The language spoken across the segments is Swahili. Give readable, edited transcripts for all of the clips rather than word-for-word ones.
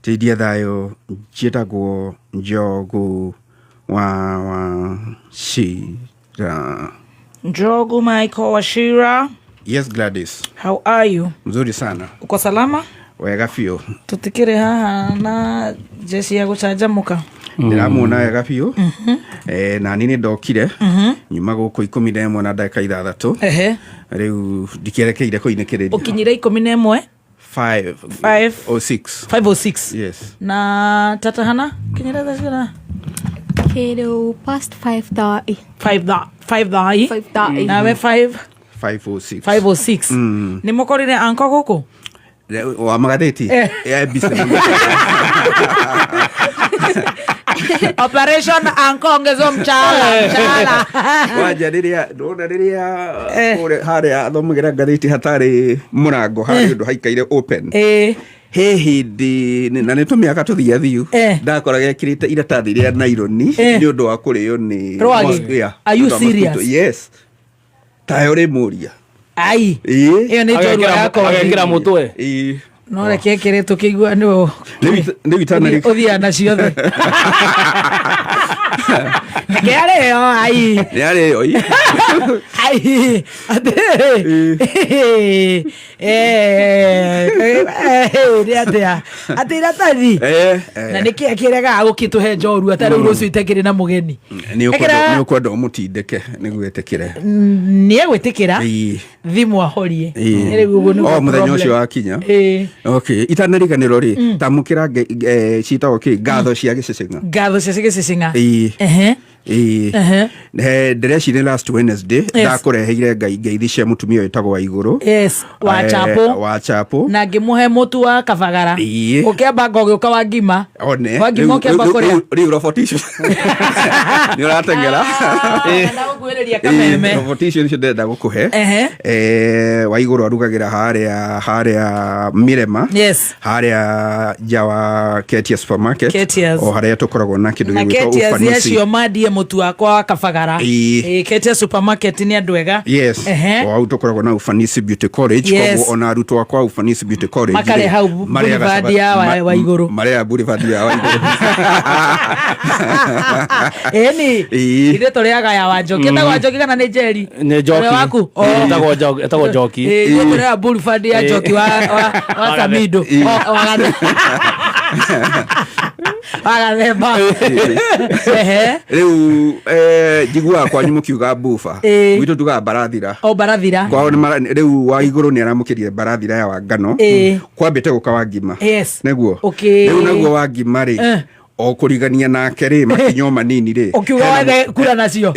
Tidia thayo njĩtagwo Njogu wa Shira. Njogu Michael Wachira. Yes, Gladys. How are you? Mzuri sana. Uko salama? Wega fio. Tutikire haha na jesi ya gucanjamuka. Ndiramuona wega fio. Na nini ndokire. Nyuma guku 11 na ndagika 6. Riu ndikerekeire kuinekereria. Ukinyire 11? 5:06. 5:06. Yes. Na tata hana kinyira thacira Kero past 5:30. 5:30. Nawe 5:06. 5:06. Ni mukorire anko guku? Wa magadeti. Business. Operation anko ngezo mchala. Wajariria ore hare athomugira ngathiti hatari murango hari undu haikaire open. He hindi na nä tå mä aka tå thiathiu ndakoraga ekirite iratathi rĩa naironi nĩ ũndũ wa kũrĩo nĩ Are you serious? Yes. Tayo rĩ mũria. Ai. Ĩyo nĩ njorua yako. Agekĩra mũtwe. No reke ekĩre tũkĩigua nĩ witanari ũthia na ciothe. Nĩarĩ yo ai. Nĩarĩ yo. Ai. Ate iratathi. Na nĩkĩ akĩrega gũkĩtũhe njorua tarĩ rũciũ itekĩrĩ na mũgeni. Nĩ ũkwenda ũmũtindĩke nĩguo etĩkĩre. Nĩ egwĩtĩkĩra thimũ ahorie. Mũthenya ũcio wakinya. Okay, itanariganĩrwo rĩ tamũkĩra ciitagwo kĩ ngatho cia Gĩcĩcĩng'a. Ngatho cia Gĩcĩcĩng'a. Ndĩreciria last Wednesday ndakũreheire ngeithi cia mũtumia wĩtagwo Waigũrũ. Yes, wa chapo na ngĩmũhe mũtu wa kabagara. Ũkĩamba ngogĩũka wa ngima. Wa ngima ũkĩamba kũrĩa. Rĩu roboticio nĩ ũratengera. Na ũguĩrĩria kameme. Roboticio nĩcio ndĩrenda gũkũhe. Waigũrũ arugagĩra harĩa Mirema. Yes. Harĩa nja wa Ketia Supermarket. O harĩa tũkoragwo na kĩndũ gĩgwĩtwo Ketia yacio mandie mutu wakwa wa kabagara. Ketia Supermarket nĩ andũ ega. Yes. Hau tũkoragwo na Ufanisi Beauty College. Koguo ona arutwo akwa Ufanisi Beauty College. Makare hau Boulevard ya Waigũrũ. Maria Boulevard ya Waigũrũ. Eni. Ile tũrĩaga ya Wanjoki. Etagwo Wanjoki kana nĩ Njeri? Nĩ Njoki. Waku? Etagwo Njoki. Ile tũrĩaga Boulevard ya Njoki wa Samido. Wagareba. Rĩu njiguaga kwanyu mũkiuga bufa. Gwitũ tugaga barathira. Barathira. Kwao rĩu Waigũrũ nĩ aramũkĩrire barathira ya Wangano. Kwambĩte gũka wa ngima. Nĩguo. Rĩu naguo wa ngima rĩ o kũrigania nake rĩ makinyo manini rĩ. Ũkiuga wethe kura nacio.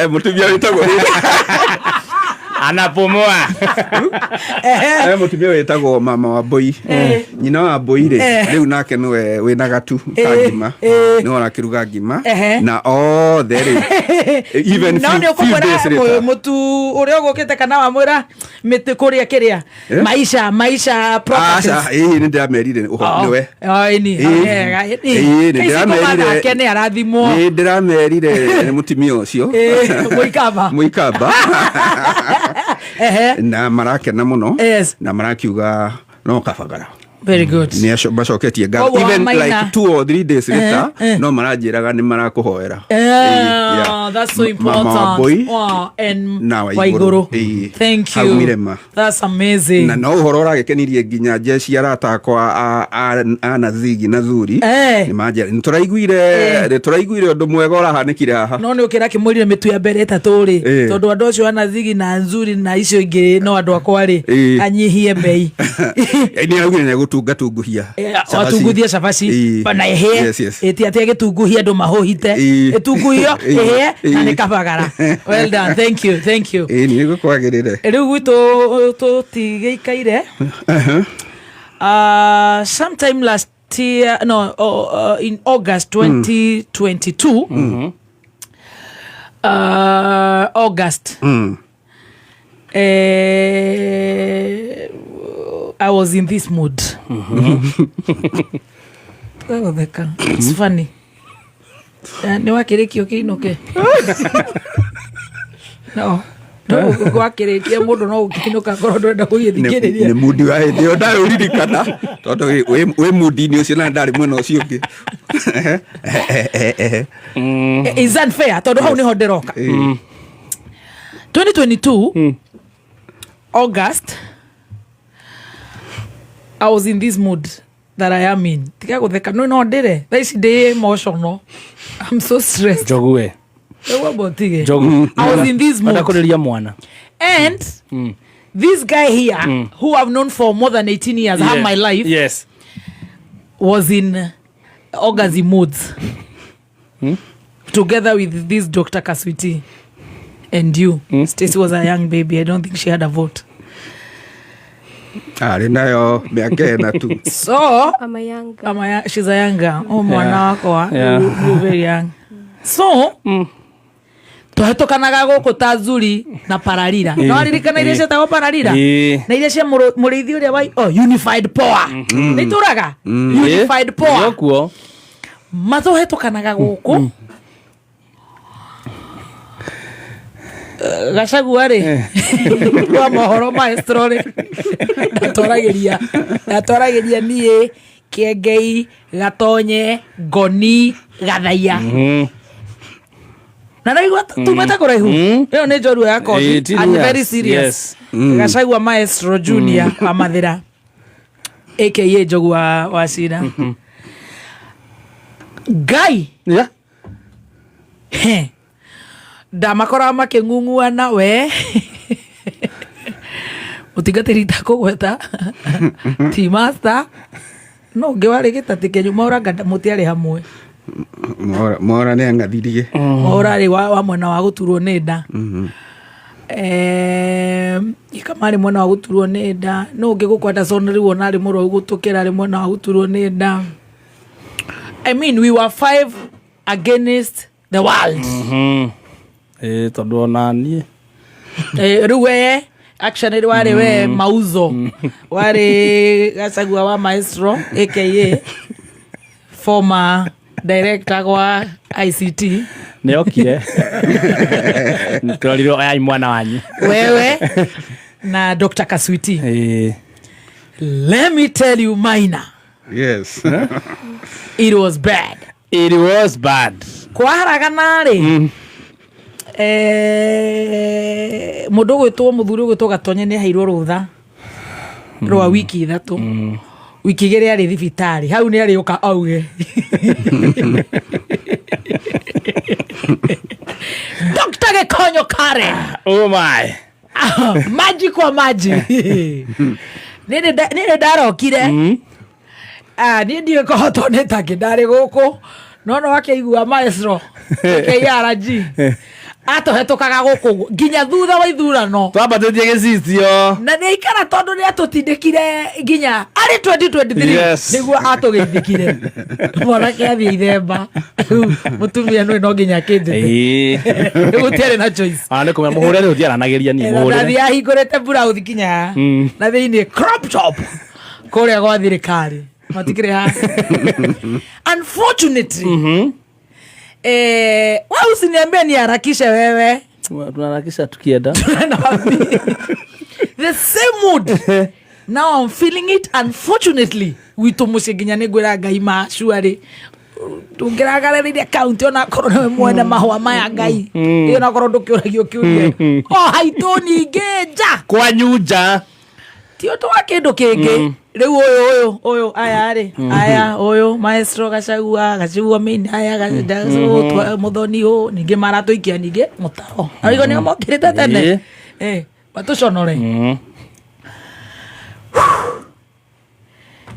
Mũtumia wĩtagwo anapumua. Mũtumia wĩtagwo mama wa Mbũi. Nyina wa Mbũi rĩ rĩu nake nĩwe wĩna gatu ka ngima nĩwe arakĩruga ngima na othe rĩ even few days later mũtu ũrĩa ũgũkĩte kana wa mwĩra mĩtĩ kũrĩa kĩrĩa maisha properties. Nĩ ndĩramerire nĩwe. Nĩ arathimwo. Nĩ ndĩramerire nĩ mũtumia ũcio Mũikamba. Na marakena muno na marakiuga no kabagara. Very good. Ni bacoketie ngatho even like 2 or 3 days later no maranjiraga ni marakũhoera. That's so important. And Waigũrũ. Thank you. That's amazing. Na no ũhoro ũragĩkenirie nginya jeshi aratakwa ana Zigi na Zuri ni manjira tũraiguire ũndũ mwega ũrahanĩkire haha. No nĩ ũkĩra kĩmũrire mĩtu ya mbere ĩtatũ rĩ tondũ andũ acio ana Zigi na Zuri na icio ingĩ no andũ akwa rĩ anyihie mbei. Ni augire nĩ tunguhia watunguthia cabaci bana ehe eti atia gitunguhia ndo mahohite etunguhio ehe na ni kabagara. Well done, thank you. Ni gukwagirire riu gwitu tutigeikaire sometime last year in August 2022 August I was in this mood. It's funny. Ni wakirikio kiinuke. No. no gwakirikia mundu no ukinuka ngoro ndenda kuyithikiriria ni mudi wa hindi yo ndari uririkana tondu we mudi ni ucio na ndari mwena ucio ungi is unfair tondu hau niho ndiroka 2022 August I was in this mood that I am in. Tika gutheka no ndire this day emotional. I'm so stressed. Jogue. Jogu. I was in this mood. Mwana. And this guy here who I've known for more than 18 years, half my life. Yes. Was in August moods. Together with this Dr. Kaswiti and you. Stacey was a young baby. I don't think she had a vote. Nayo miaka tu. So I'm a younger. She's a younger. Oh, mwana wako. You're very young. So tuhetũkanaga gũkũ ta Zuri na Pararira. No aririkana iria cietagwo Pararira na iria cia mũrĩithi ũrĩa wa Unified Power. Nĩ itũraga Unified Power. Yokuo matũhetũkanaga gũkũ Gachagua rĩ kwa mohoro maestro rĩ ndatoragĩria niĩ Kĩengei Gatonye Ngoni Gathaiya na naigua tumete kũraihu ĩyo nĩ njorua ya kothi and very serious. Gachagua Maestro Junior wa Mathira aka Njogu wa Cira Ngai ndamakora makĩng'ung'uana we mũtingatĩri itakũgweta ti master no ũngĩ warĩ gĩtatĩ Kĩnyũ Mwaũra mũtiarĩ hamwe Mwaũra nĩ ang'athirie Mwaũra arĩ wa mwena wa gũturwo nĩ nda ikamarĩ mwena wa gũturwo nĩ nda no ũngĩ gũkwenda Son rĩu ona arĩ mũrwaru gũtũkĩra arĩ mwena wa gũturwo nĩ nda. I mean we were 5 against the world. Tondũ ona niĩ rĩu we action ĩrĩ warĩ we Mauzo warĩ Gachagua wa Maestro aka former director wa ICT nĩokire tũrorirwo aya mwana wanyu wewe na Dr. Kaswiti. Let me tell you Maina. Yes. It was bad. It was bad. Kwa haragana rĩ mũndũ gwĩtwo mũthuri gwĩtwo Gatonye nĩ aheirwo rũtha rwa wiki ithatũ wiki igĩrĩ arĩ thibitarĩ hau nĩ arĩũka auge Dr. Gĩkonyo Karen. Oh my. Maji kwa maji nĩ ndarokire niĩ ndiĩ kũhotwo nĩ takĩ ndarĩ gũkũ no akĩigua Maestro KRG atohetũkaga gũkũ nginya thutha wa ithurano twambatĩtie gĩcicio na nĩ ikara tondũ nĩ atũtindĩkire nginya arĩ 2023 nĩguo atũgeithĩkire mwanake athiĩ ithemba mũtumia nũĩ no nginya kĩnjĩte gũtiarĩ na choice nĩ kũmenya mũhũre rĩu ndiaranagĩria niĩ mũhũre na ahingũrĩte blouse kinya na thĩinĩ crop top kũrĩa gwa thirikari matikĩrĩ ha unfortunately usiniambie niharakishe wewe tunaharakisha tukienda the same mood now I'm feeling it unfortunately witũ mũciĩ nginya nĩ ngwĩra Ngai macuarĩ tũngĩragarĩrĩria kaunti ona korwo nĩwe mwene mahũa maya Ngai ĩyo ona korwo ndũkĩũragio kĩũria haitũ ningĩ nja kwanyu nja ti ũndũ wa kĩndũ kĩngĩ rĩu ũyũ aya rĩ aya ũyũ Maestro Gachagua main aya Mũthoni ningĩ maratũikia ningĩ mũtaro arĩgo nĩo mokĩrĩte tene matũconore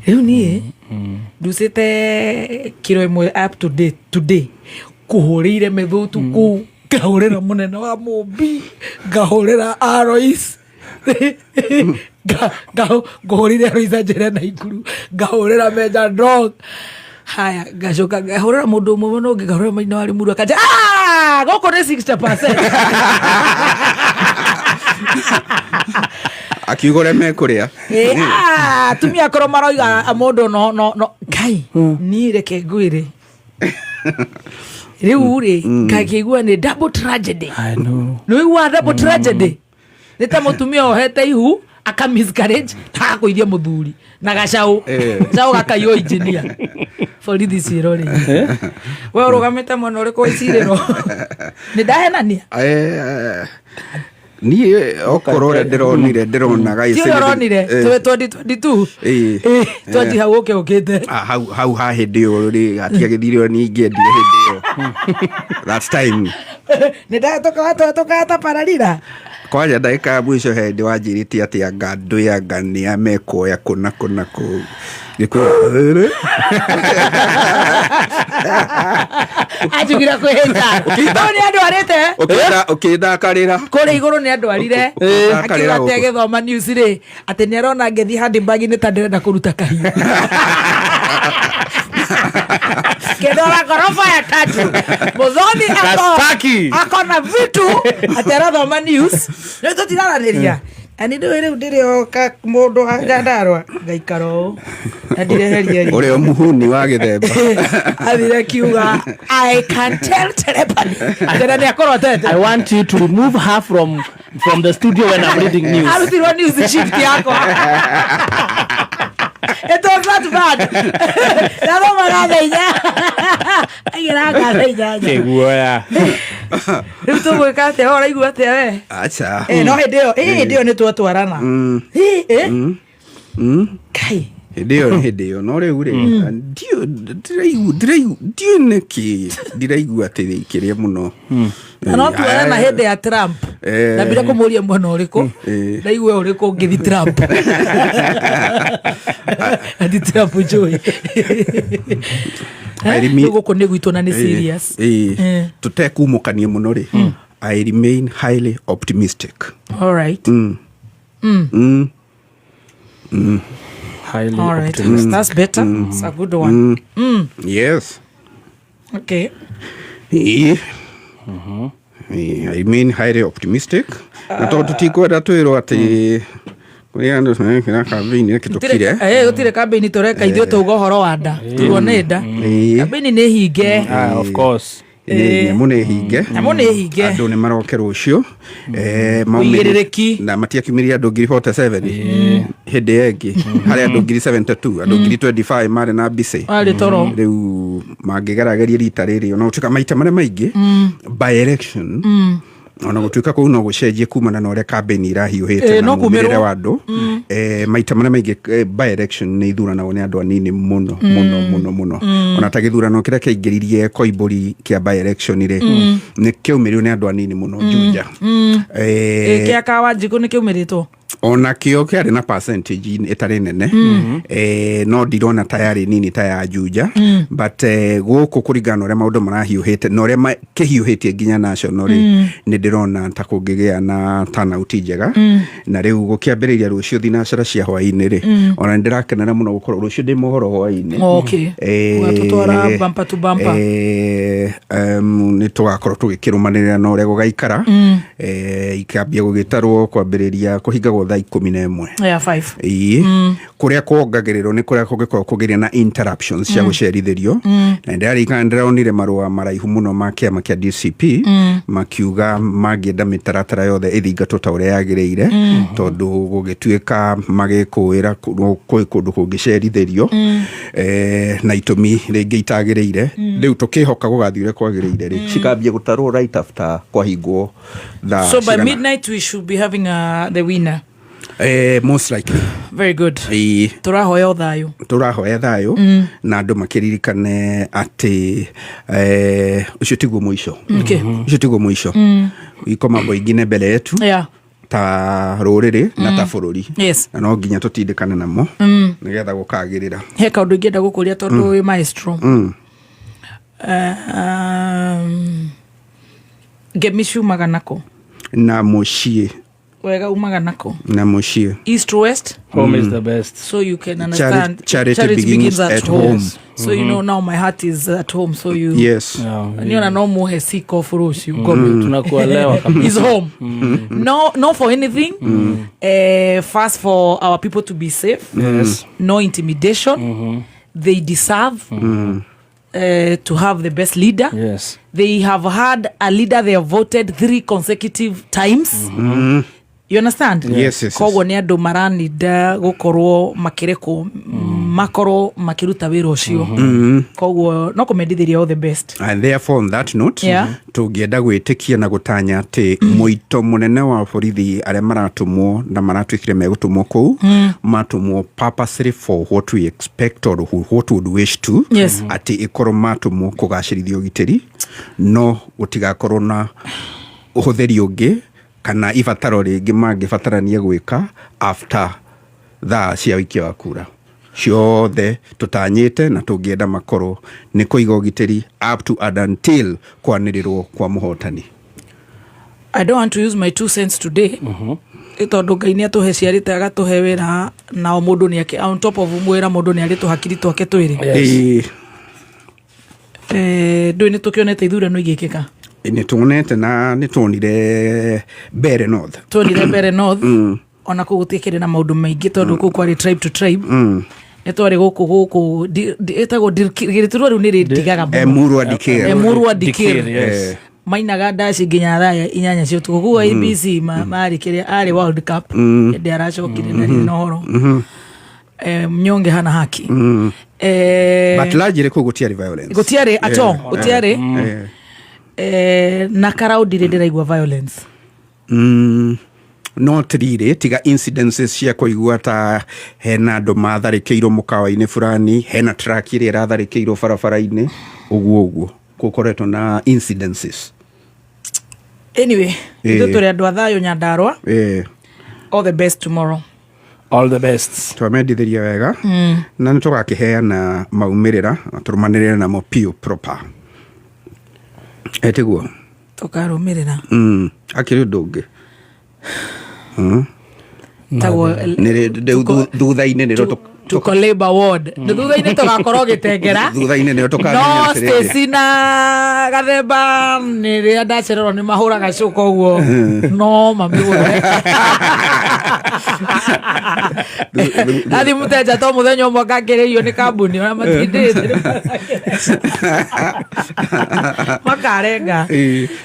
rĩu niĩ nducĩte kiro ĩmwe up to date today kũhũrĩire mĩthũtu kũu ngahũrĩra mũnene wa Mũmbi ngahũrĩra Alois ngahũrĩra Alois Njere Naikuru ngahũrĩra Meja Ndong haya ngacoka ngahũrĩra mũndũ ũmwe no ũngĩ ngahũrĩra Maina wa Limuru akanja gũkũ nĩ 60% akiuga ũrĩa mekũrĩa tumia korwo maroiga mũndũ no Ngai niĩ reke ngwĩre riu ri ngakigua ni double tragedy. I know. No wa double tragedy. Nita mutumia ohete ihu aka miscarriage ta kuithia muthuri na gacau gacau gakayo engineer for this irori we urugamite mwana uriko iciriro ni ndahenania ni okorore ndirona gaisi ndironire 2022 twathi hau ukite hau ha hindi yo ri atia githirio ni ngendire hindi yo that time ni ndatoka ta pararira kwaja ndaika mwisho hindi wanjiriti atia ngandu ya ngania mekoya kuna ku giko ajugira kwenda ni andu arete ukidakarira kore iguru ni andu arire akira tege thoma news ri ati ni arona ngethi handbag ni ta ndirenda kuruta kahiu kedora gorofa ya tatu mudhoni akona vitu atera thoma news nito tiraraniria ani ndire oka mundu agandarwa ngaikaro ndireheria ore muhuni wa githemba abire kiuga I can tell telepathy atera ni akorotete. I want you to remove her from the studio when I'm reading news. Arutiro news shift yako it was not bad. Nado magathenya agira gathenya keguoya ruto gwikate ora iguate we acha no hindio ni twatwarana kai hindio no riu ri ndio neki ndiraigua ati kiria muno no twarana hindi ya Trump na bila kumuria mwana uriko ndaigua uriko ngithi Trump ati Trump joy guko ni gwitu na ni serious tutekumukanie muno ri I remain highly optimistic. All right. Highly all right. optimistic. That's better. It's a good one. Yes. Okay. I remain highly optimistic. Na tondu tikwenda twirwo ati kuria andu kina campaign kitukire gutire campaign tureka ithio tugo horo wa nda tuone nda campaign ni hinge Of course. Mune hinge andu ni maroke rucio maumĩrĩrĩki na matiakiumiria andu 47 hindi yengi hari andu 72 andu 25 mari na bisi ari toro riu mangigerageria rita riri ona utuka maita mare maingi by election ona gutuika ko no gucenjie kumana na ore campaign irahiuhite na mumirire wa andu maita mare maingi by election ni ithurana one andu anini muno ona ta githurano kira kiingiririe koiburi kia by election ri ni kiumirio ni andu anini muno Juja kia kawanjiku ni kiumiritwo ona kio kiari na percentage etare nene no dirona tayari nini ta ya Juja but guku kurigana ore maundu marahiuhite no ore kihiuhitie ginya national ni dirona ta kungigea na turnout njega na riu gukiambiriria rucio thinacara cia hwaini ri ona ndirakenera muno gukorwo rucio ndi mohoro hwaini okay watutwara bumper to bumper ni tugakorwo tugikirumanirira na ore gugaikara ikambia gugitarwo kwambiriria kuhingagwo thaa 11 ya 5 kuria kuongagiriro ni kuria kugikorwo kugiria na interruptions cia gucerithirio na ndari kandironire marua maraihu muno ma kiama kia DCP makiuga magienda mitaratara yothe ithingatwo ta uria yagiriire tondu gugituika magikuira kundu kungicerithirio na itumi ringi itagiriire riu tukihoka gugathiure kwagiriire ri cikambie gutarwo right after kwahingwo so by midnight we should be having the winner. Most likely. Very good. Turahoya thayo na andu makiririkane ati ucio tiguo mwisho. Okay. Ucio tiguo mwisho. Iko mambo ingine mbele yetu. Yeah. Ta ruriri na ta bururi. Yes. Na no nginya tutindikane namo nigetha gukagirira. He kaundu ngenda gukuria tondu wi maestro. Gemishu maganako. Na mucie. Wega umaga nako. Na mucie. East to west. Home is the best. So you can understand. Charity begins at home. So you know now my heart is at home. So you. Yes. Niona no muhe siko furushi. Tunakuelewa kabisa. He's home. No for anything. First for our people to be safe. Yes. No intimidation. They deserve. to have the best leader. Yes. They have had a leader they have voted 3 consecutive times. You understand? Yes. Koguo ni andu maranida gukorwo makireko makorwo makiruta wira ucio. Koguo no kumendithiria all the best. And therefore on that note, tungienda gwitikia na gutanya ati muito munene wa borithi aria maratumwo na maratwikire megutumwo kou matumwo purposely for what we expect or what would wish to. Ati ikorwo matumwo kugacirithia ugitiri no gutigakorwo na uhuthiri ungi kana ibataro ringi mangibatarania gwika after thaa cia wiki wa kura ciothe tutanyite na tungienda makoro ni kuiga ugitiri up to and until kwanirirwo kwa muhotani. I don't want to use my 2 cents today. Itondu Ngai ni atuhe ciarite agatuhe wira na o mundu ni yake on top of mwira mundu ni aritu hakiri twake twiri. Ndui ni tukionete ithurano igikika. Ni tuonete na ni tuonire Bere North. Ona kugutikire na maundu maingi tondu ku kwari tribe to tribe. Ni twari guku etagwo girituro riu ni ridigaga Emurwa Dikir. Mainaga ndaci nginya thaa 8 cia utuku kuwa ABC mari kiria ari World Cup ndi aracokire na nohoro mnyonge hana haki. But largely gutiari violence. Gutiari ato gutiari na crowd ndiraigua violence. Not really, tiga incidences cia kuigua ta hena andu matharikirwo mukawa-ini fulani, hena truck iria iratharikirwo barabara-ini uguo gukoretwo na incidences. Anyway, turi andu athayo Nyandarua. All the best tomorrow. All the best. Twamendithiria wega na nitugakiheana maumirira turumanirire na mopio proper. Etiguo tukarumirira akiri ndungi tawo ni thutha-ini niro tuko labor ward ni thutha-ini tugakorwo gitengera thutha-ini niro no Stacy na Gathemba ni ria ndacererwo ni mahuraga cuka uguo no mamigure athi muteja to muthenya umwe ngakiririo ni kambuni ona matindite makarenga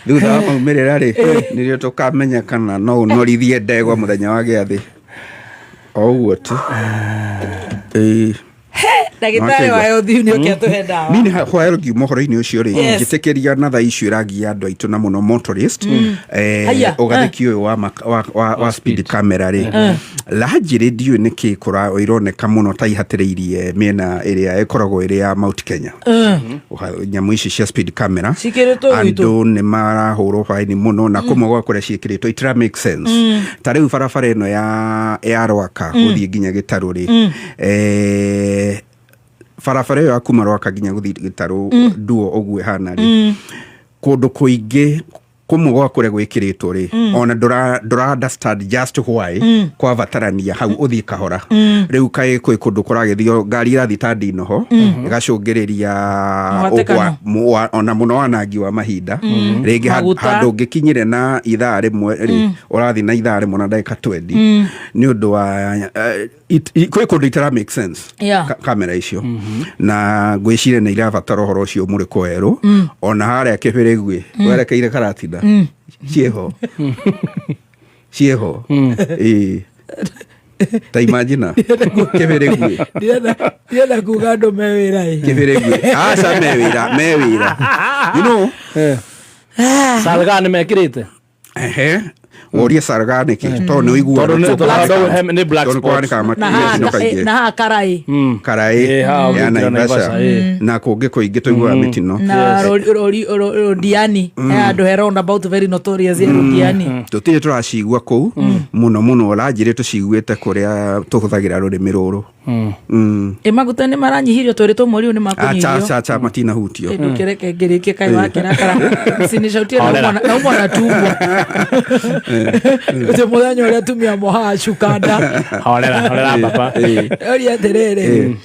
thutha wa maumirira ri nirio tukamenya kana no unorithie ndegwa muthenya wa giathi oguo tu ndagitari wa yothi ni ukiatuhe ndawa mini hwaero gi mohoro-ini ucio ri ngitikiria na thaa icio iragia andu aitu na muno motorist ugathiki uyu wa speed camera ri largely dio ni kikura ironeka muno ta ihatiriirie miena iria ikoragwo iri ya Mount Kenya nyamu ici cia speed camera andu ni marahurwo faini muno na kumwe gwa kuria cikiritwo it make sense ta riu barabara ino ya Rwaka guthii nginya Gitaru ri barabara yo akuma Rwaka nginya guthii Gitaru duo ogwe hana ri kundu kuingi kumwe gwa kuria gwikiritwo ri ona ndura understand just why kwa vatarania hau uthii kahora riu kai kwi kundu kuragithio ngari irathi tandi noho igacungiriria ona muno wanangi wa mahinda ringi handu ngikinyire na ithaa rimwe ri urathi na ithaa rimwe na ndagika 20 ni undu wa kwi kundu itara make sense kamera icio na ngwicire na irabatara horo ucio muri kweru ona haria kibiregwe werekeire karatina Cieho ta imagine kibiregwe ndienda kuga andu mewira kibiregwe aca mewira you know Salgani mekirite oria Sargani ki to no igua ni black spot na karai ya Naivasha na kungi kuingi tuigua mitino na Rodiani andu heronda about very notorious Rodiani tutire turacigua ku muno ranjire tuciguite kuria tuhuthagira rurimi ruru maguta ni maranyihirio twirito mweri ni makunyihirio acha matina hutio ndukireke ngirike kai wakira kara sinishautie na umwana tumbo ute muthenya uria tumia moha cukanda horera papa oria terere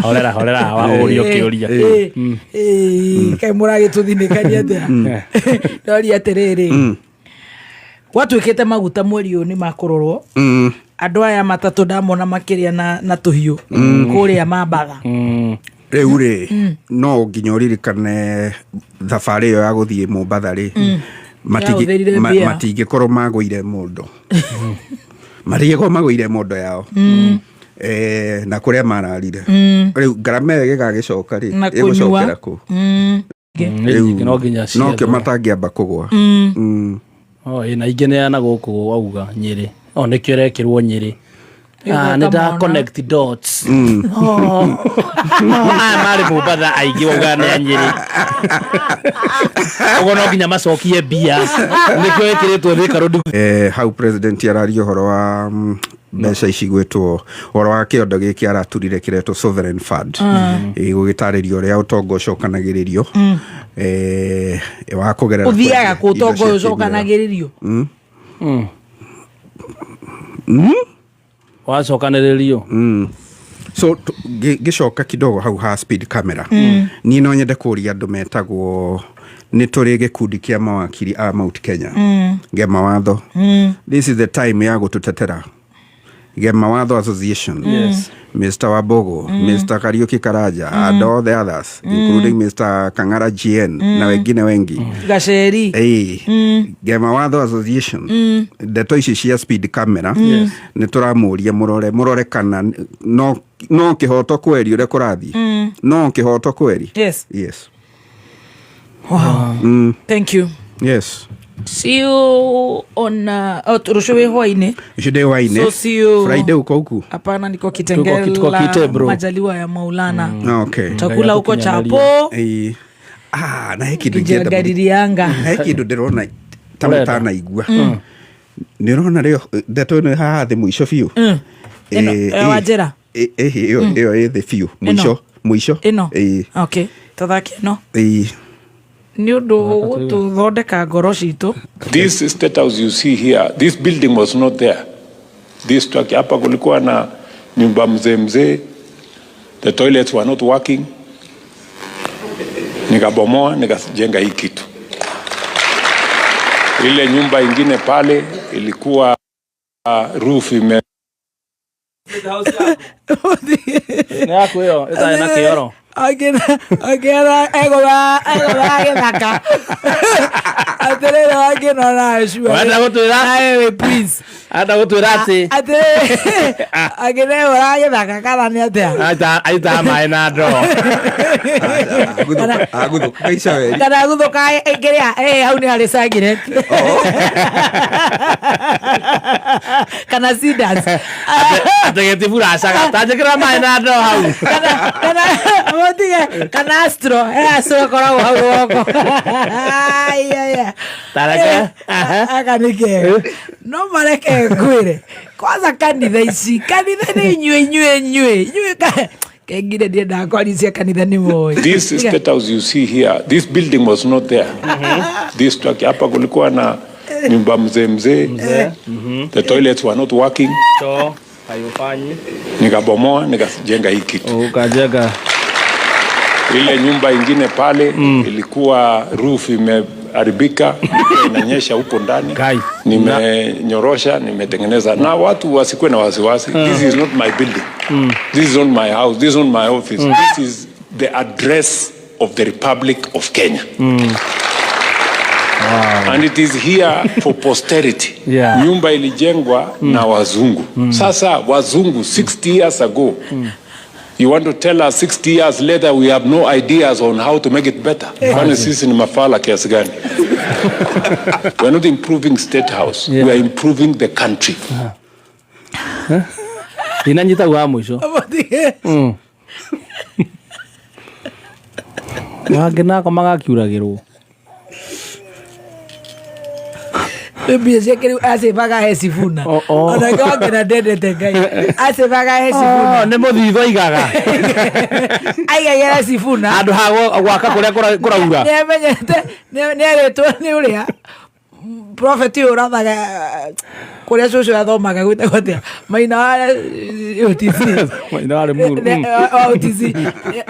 horera wa orio kioria kai muragituthinikania atia oria terere watu ikete maguta mweri ni makurorwo andå aya matatå ndamona makä na tå hiå kå rä a mambatha rä u rä no nginya å ririkane thabarä ä yo ya gå thiä Mombatha rä matingä korwo magå ire må ndå matingä korwo magå ire må ndå yao na kå rä a mararire rä u ngarama ä yo gä gagä coka rä ä gå cokera kå no kä o matangä amba kå gwa na ingä neana gå kå auga nyä rä nä kä o rekä nyä rä nä nda connect dots marä Mombatha aingä wauga nä a nyä rä åguo no nginya macokie mbia nä kä o ä kä rä two thä karå hau president araria å horo wa mbeca ici gwĩtwo ũhoro wa kĩondo gĩkĩ araturire kĩretwo sovereign fund gũgĩtarĩrio ũrĩa ũtonga ũcokanagĩrĩrio wa kũgerera ũthiaga kũ ũtonga ũcokanagĩrĩrio wacokanĩrĩrio so gĩcoka kidogo hau ha speed camera niĩ no nyende kũria andũ metagwo nĩ tũrĩ gĩkundi kĩa mawakiri a Mount Kenya Gema Watho this is the time ya gũtũtetera Gema Watho Association, Mr. Wabogo, Mr. Kariuki Karaja, and all the others, including Mr. Kangara GN, na wengine wengi. Gasheri. Gema Watho Association, ndeto ici cia speed camera, nĩ tũramũria mũrore kana no kĩhoto kweri ũrĩa kũrathi. No kĩhoto kweri. Yes. Yes. Wow. Thank you. Yes. See you on Rushowe Hwaine. Rushowe Hwaine. So see you Friday uko huku. Hapana niko Kitengela majaliwa ya Maulana. Okay. Takula huko Chapo. Na hiki ndungenda. Gadirianga. Hiki ndurona tamutana igua. Ni urona reo ndeto ni haha the muico fiu. Wajera. Iyo the fiu. Muico. Ino. Okay. Tathaki no. This state house you see here, this building was not there. This structure, hapa kulikuwa na nyumba mzee, the toilets were not working. Nikabomoa, nikajenga hii kitu. Ile nyumba ingine pale ilikuwa roof ime Nako hiyo, ita ina kioro. Agora gethaka aterere wagena na shua wanda gutwira aye please anda gutwira ati agene ora gethaka kana ni atia aita mai na ndo aguthuka ica weri kana guthuka ngiria hau ni hari sagire kana sidas ategeti furasaga tajekera mai na ndo hau kana motige kana astro astro koragwo hau goko taraka akanike no mareke ngwire kwanza kanitha ici kanitha ni inyue kengire ndiye ndakwaricia kanitha ni moyo. This state house you see here, this building was not there. This structure hapa kulikuwa na nyumba mzee. The toilets were not working. So hayofanyi. Nikabomoa, nikajenga hii kitu. Ukajenga ile nyumba ingine pale ilikuwa roof imeharibika, inanyesha huko ndani. Nimenyorosha, nimetengeneza. Na watu wasikuwe na wasiwasi. This is not my building. This is not my house. This is not my office. This is the address of the Republic of Kenya. Wow. And it is here for posterity. Nyumba ilijengwa na wazungu. Sasa wazungu 60 years ago. You want to tell us 60 years later we have no ideas on how to make it better? Kwani sisi ni mafala kiasi gani? We are not improving State House. We are improving the country. Inanyita wa mwisho. Wagena kwa magakiuragirwo. Bibi zekeri asebaga hesifuna. Ona kwa ngena dendete ngai. Asebaga hesifuna. Ne muthitho igaga. Aigagera sifuna. Andu hago gwaka kuria kuraura. Ne menyete ne retwo ni uria prophet urathaga kuria cucu athomaga gwitagwo atia Maina wa OTC Maina wa Muru OTC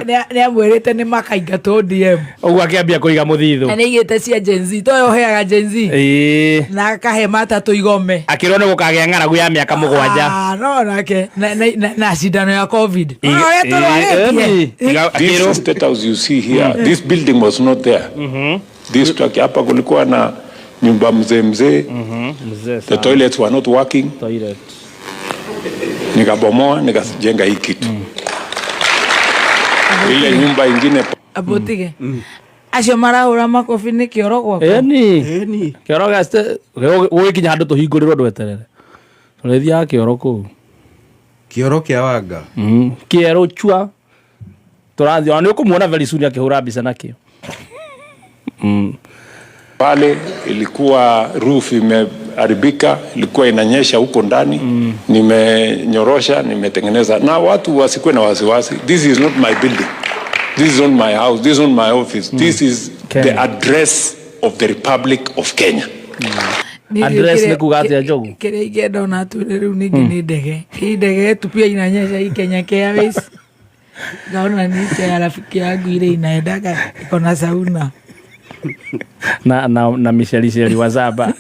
nĩ amwĩrĩte nĩ makaingatwo DM ũguo akĩambia kũiga mũthithũ na nĩ igĩte cia Gen Z toyo heaga Gen Z na akahe matatũ igome akĩrwo nĩ gũkagĩa ng'aragu ya mĩaka 7 no nake na cindano ya COVID This state house you see here this building was not there this truck hapa kulikuwa na nyumba mzee the toilets were not working nikabomoa nikajenga hii kitu ile nyumba ingine abotige acio marahũra makobi nĩ kĩoro gwakwa eni kĩoro gaste gũgĩkinya handũ tũhingũrĩrwo ndweterere tũrĩthiaga kĩoro kũu kĩoro kĩa Wanga kĩero chua tũrathiĩ ona nĩũkũmuona very soon akĩhũra mbica nakĩo pale ilikuwa roof imeharibika, ilikuwa inanyesha huko ndani. Nimenyorosha, nimetengeneza. Na watu wasikuwe na wasiwasi. This is not my building. This is not my house. This is not my office. This is Kenya. The address of the Republic of Kenya. Address ni kugatia jogu. Kile igenda na tu rĩu ningi ni ndege. Hii ndege tupia inanyesha hii Kenya Airways. Naona ni cha rafiki yangu ile inaendaga iko na sauna. na Michelle wazaba.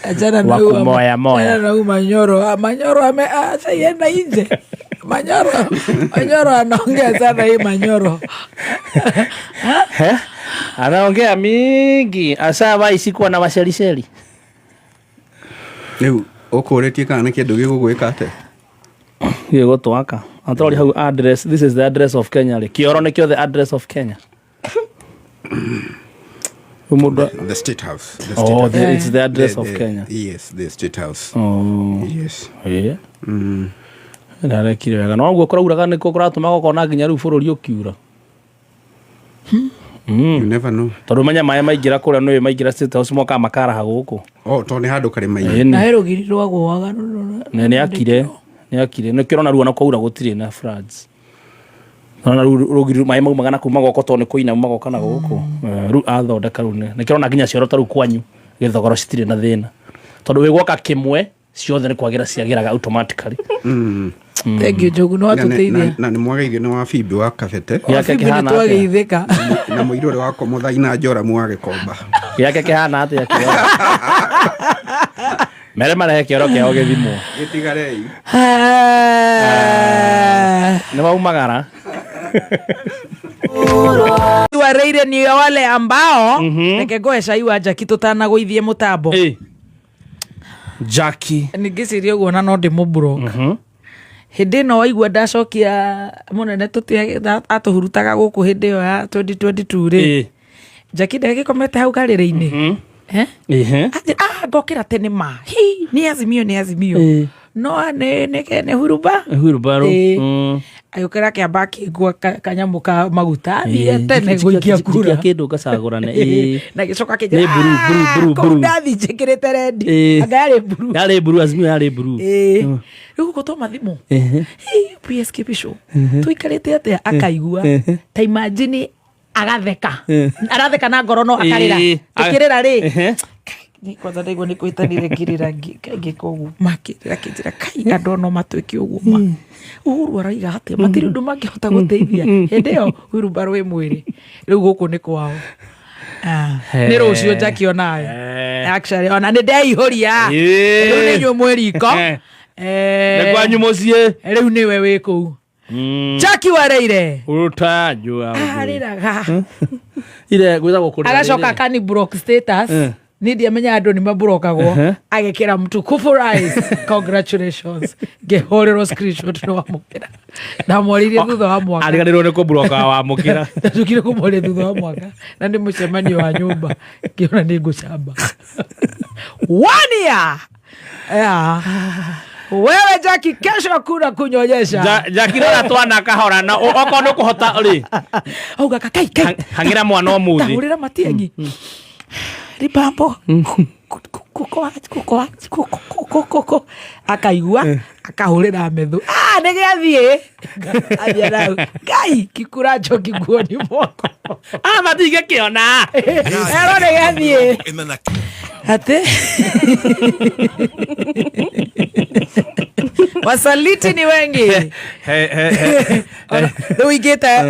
Ajana na moya moya. Na Manyoro. Manyoro ameenda nje. Manyoro anaongea sana hii Manyoro. Anaongea mingi. Asaba isikuwa na washelisheli. Leo okoretie kana kĩndũ gĩgũgwĩka ate. Gĩgũtwaka. Atori how address. This is the address of Kenya. Kioro nikio the address of Kenya. The State House. It's the address of Kenya. Yes, the State House. Oh. Yes. Yeah. Ndare kirega. No guo kurauraga niko kuratuma gukona nginya riu bururi ukiura. You never know. Tondu manya maya maingira kuria no maingira State House moka makara ha guku. To nĩ handũ kare mai. Na herogirirwo gwaga no. Nĩ akire. Nĩ kirona ruo na kwaura gutire na floods. Na rugiri mai mau magana kuma goko to nĩ kuina magoka na guku. Ru athondeka rune. Nĩ kirona nginya cioro taru kwanyu githogoro citire na thina. Tondu wi gwoka kimwe ciothe nĩ kwagira ciagiraga automatically. Thank you Jogu no atuteithia. Na nĩ mwageithio nĩ wa Fibi wa Kabete. Yake kihana twageithĩka. Na mũirũre wa Komothaina Njora Mwagekomba. Yake kihana atĩa kĩoro. Mere mara kĩoro kĩao gĩthimwo. Gĩtigarei. Nĩ maumagara. Wareire ni wale ambao reke ngoe cai wa Jackie tutanaguithie mutambo. Jackie. Ningiciria guona no ndimubro. Hindi no waigua ndacokia munene tutia atuhurutaga guku hindi yo ya 2022 ri. Jackie ndagikomete hau garire-ini. Ngokira tene ma. Ni azimio. No ne huruba. Ayukira kiamba kigwa kanyamu ka maguta tene guikia kura kindu gacagurane na gicoka kije buru ndathi njikirite rendi yari buru azimio yari buru riu ko to mathimu PSK bisho tuikarite atia akaigua ta imagine aratheka na ngoro no akarira ikirira ri ni kwanza ndego ni kuitanire ngirira ngikogu makirira kinjira kai andu no matwiki uguo Uhuru araiga hate matiri ndu mangihota guteithia hindi yo Wilbaro we mwiri riu guku ni kwao ni rucio Jackie onayo actually ona ni ndeihoria riu ni nyu mwiriko ni kwanyu mucie riu ni we wi kuu Jackie wareire utajua ariraga ile gweza gukura agacoka kani block status ni dia menya andu ni maburokagwo agekira mtukufu rise congratulations gehorero screenshot no amukira na mwaririe thutha wa mwaka ariganirwo ni kubroka wa mukira tukire kumwore thutha wa mwaka na ndi mucemanio wa nyumba kiona ni ngucamba wania wewe Jackie kesho kuna kunyonyesha Jackie na twana kahora na oko no kuhota ri auga kai hangira mwana omuthi tahurira matiengi ribambo kuko akaigua akahurira methu ni giathie athia nau ngai kikura njoki guoni moko matige kiona ero ni giathie Ate wasaliti ni wengi.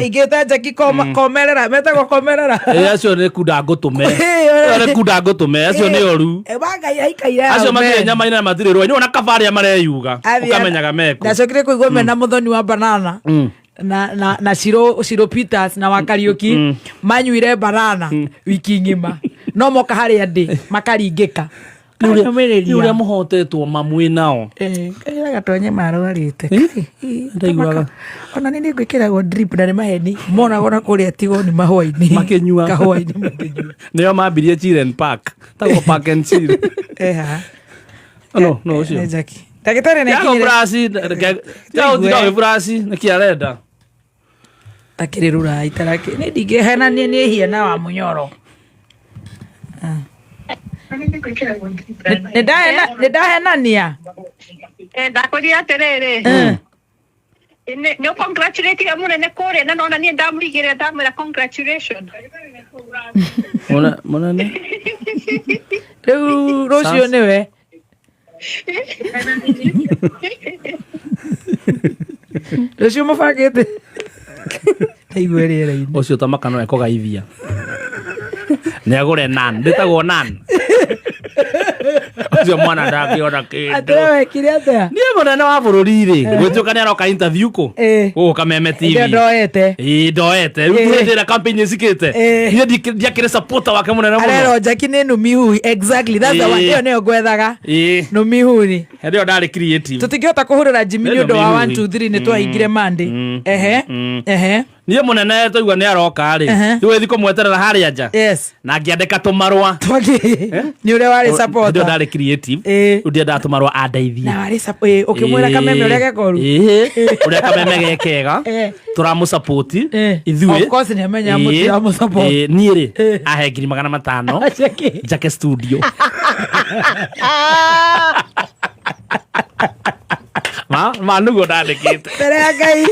Igeta jaki komerera meta ko komerera. Acio ne kudango tume. Ne kudango tume acio ne oru. Baga yaikaira. Acio makire nyama ina matiriro. Ni ona kabaria mareyuga. Ukamenyaga meko. Ndacokire kuigwa mena muthoni wa banana. Na Shiro Peters na Wakariuki manyuire banana wiki ngima. No moka haria ndi makaringika. Uria muhotetwo mamwe nao. Kaira gatonye marwarite. Ndaiguaga. Ona nini gwikiragwo drip na ni maheni. Mona gona kuria tigo ni mahoi-ini. Makenyua. Kahoi-ini makenyua. Nio mambirie Children Park. Tago Park and Chill. No, ucio. Jackie. Ndagĩtarĩ nĩ kinyire. Yao thira brasi nĩ kĩarenda. Akĩrĩrũra itarake. Nĩ ndingĩhena nĩ hiena wa mũnyoro. Nĩ ndahenania. Ndakwĩrire atĩrĩrĩ. Nĩ congratulate mũnene kũrĩa na nona niĩ ndamũigĩrĩra ndamwĩra congratulations. Mũnene. Rĩu rũciũ nĩwe. Rũciũ mũbangĩte. Taigua rĩera-inĩ. Ũcio tamaka no ekũgaithia. Nĩ agũre nan. Ndĩtagwo nan. Ũcio mwana ndangĩona kĩndũ. Atĩra wekire atĩa? Niĩ mũnene wa bũrũri-rĩ. Gwĩtuĩka nĩ aroka interview kũ? Gũkũ Kameme TV. Ndoete. Ndoete. Rĩu hĩndĩ ĩrĩa campaign ĩcikĩte. Niĩ ndiakĩrĩ supporter wake mũnene mũno. Arero Jackie nĩ Numihu. Exactly. That's the one. Ĩyo nĩyo ngwethaga. Numihu ni. Hĩndĩ ĩyo ndarĩ creative. Tũtingĩhota kũhũrĩra Jimmy nĩ ũndũ wa 1 2 3 nĩ twahingire Monday. Niĩ mũnene twaigua nĩ aroka-rĩ. Rĩu ĩthi kũmweterera harĩa nja. Na ngĩandĩka tũmarũa. Nĩ ũrĩa warĩ supporter. Ndio ndarĩ creative. Rĩu ndiendaga tũmarũa andeithie. Na warĩ support. Ũkĩmwĩra Kameme ũrĩa gekoru. Ũrĩa Kameme gekega. Tũramũsupport ithuĩ. Of course nĩ amenya mũtiramũsupport. Niĩ-rĩ ahe 500 njake studio. Ma nugo ndandĩkĩte. Mbere ya Ngai.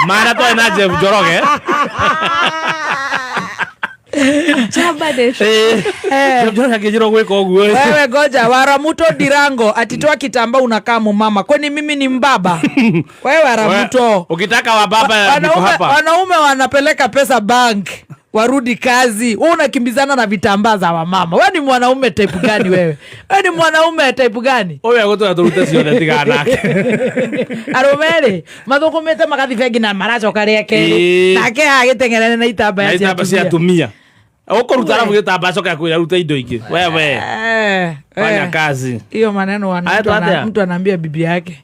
Mana twaĩ na Jeff Njoroge. Njoroge akĩnjĩra gwĩka ũguo. Wewe ngoja Waramuto Dirango atitoa kitamba unakaa mumama. Kwani mimi ni mbaba? Wewe Waramuto. Ukitaka wa baba niko hapa. Wanaume wanapeleka pesa bank. Warudi kazi. Wewe unakimbizana na vitambaa za wamama. Wewe ni mwanaume type gani wewe? Wewe ni mwanaume type gani? Oya goto turute ciothe tigana nake. Aromere, mathukumite magathi bengi na maracoka rĩake. Nake agĩtengerene na itambaya cia atumia. Ũkũruta arabu gĩtambaya acoka kũruta indo ingĩ. Wewe. Fanya kazi. Hiyo maneno mtu anaambia bibi yake.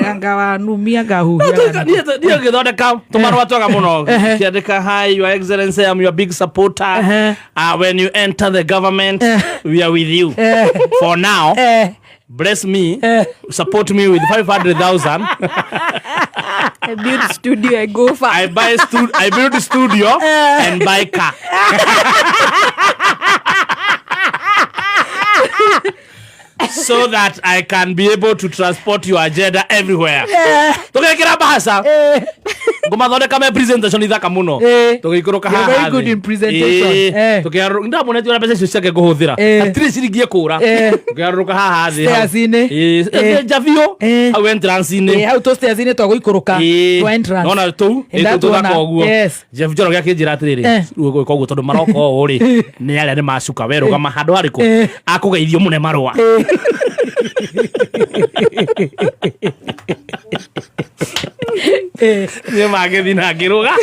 Angawanumia gahuhia. Ndio gĩthondeka tũmarũa twega mũno. Kĩandĩka, hi your excellency, I'm your big supporter. When you enter the government, we are with you. For now, bless me, support me with 500,000. I build studio, I go far. I build a studio and buy car. So that I can be able to transport your agenda everywhere. Tugekira bahasa. Ngumathondeka me presentation ithaka muno. Tugikũrũka haha. Very good in presentation. Tukĩarũka ndamone tu mbeca icio ciake ngũhũthĩra. Atirĩ ciringi ĩkũra. Tukĩarũka haha thĩ. Stairs-inĩ. Javio. Au entrance-inĩ. Hau to stairs-inĩ twagũikũrũka. To entrance. Nona tu. Tũthaka ũguo. Jeff Njoroge akĩnjĩra atĩrĩrĩ. Gwĩka ũguo tondũ maroka ũũ-rĩ. Nĩ arĩa nĩ macuka werũgama handũ harĩkũ. Akũgeithio mũne marũa. Nĩ magĩthi na ngĩrũga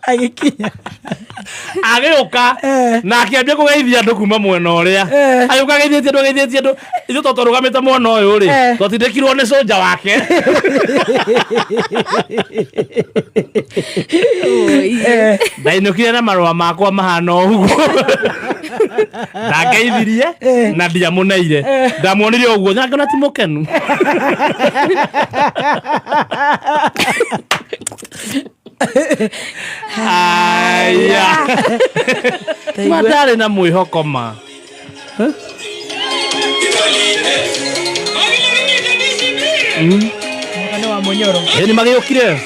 agĩkinya agĩũka na akĩambia kũgeithia andũ kuma mwena ũrĩa agĩũka ageithĩtie andũ ithuĩ to tũrũgamĩte mwena ũyũ-rĩ twatindĩkirwo nĩ soja wake ndainũkire na marũa makwa mahana ũguo ndageithirie na ndiamũneire ndamuonire ũguo ngĩona ti mũkenu aya matarĩ na mwĩhoko ma mwana wa Munyoro nĩ magĩũkire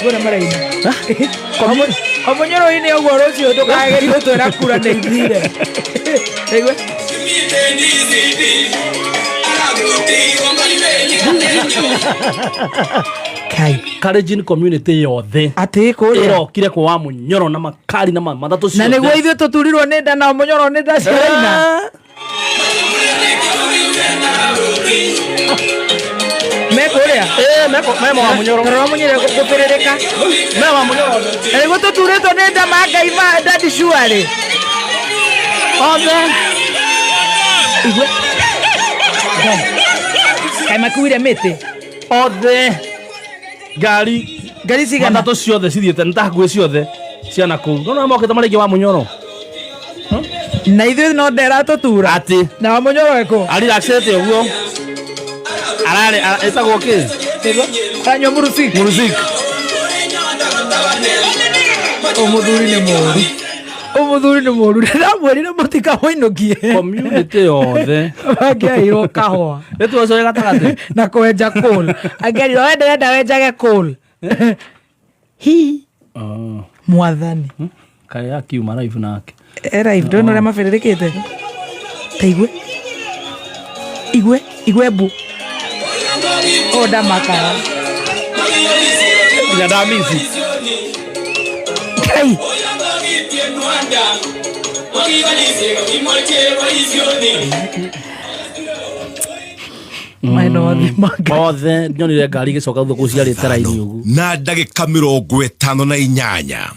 mbona maraina Omonyoro ini ogwo rucio ndukagerio twera kura nĩ ithire. Igwe. Kai Kalenjin community yothe ati kuria irokire kwa Wamunyoro na makari na mathatu cio na niguo ithuĩ tũturirwo nĩ nda na Munyoro nĩ nda ciaina me kuria me Wamunyoro toro munyire gũbĩrĩrĩka me Wamunyoro na niguo tũturĩtwo nĩ nda ma Ngai ma Daddy Shuarĩ othe igwe kai makuire mĩtĩ othe ngari cigana mathatu ciothe cithiĩte nĩtahakuhĩ ciothe ciana kũu nona mokĩte marĩngĩ Wamunyoro na ithuĩ no ndera tũtura atĩ na Wamunyoro eko ariraxĩte ũguo ararĩ ĩtagwo kĩ aranyua murusik umuthuri nĩ mũru ndamwĩrire mũtikamoinũkie community yothe angĩairwo kahũa nĩtuocoe gatagatĩ na kwenja coal angĩarirwo we ndĩrenda wenjage coal hi mwathani kaĩ akiuma live nake live ndona ũrĩa mabĩrĩrĩkĩte ta igwe mbu ndamakara nginya ndamisi kai othe nyonire ngari gĩcoka thukũ ciarĩte raini ũguo na ndagĩka 58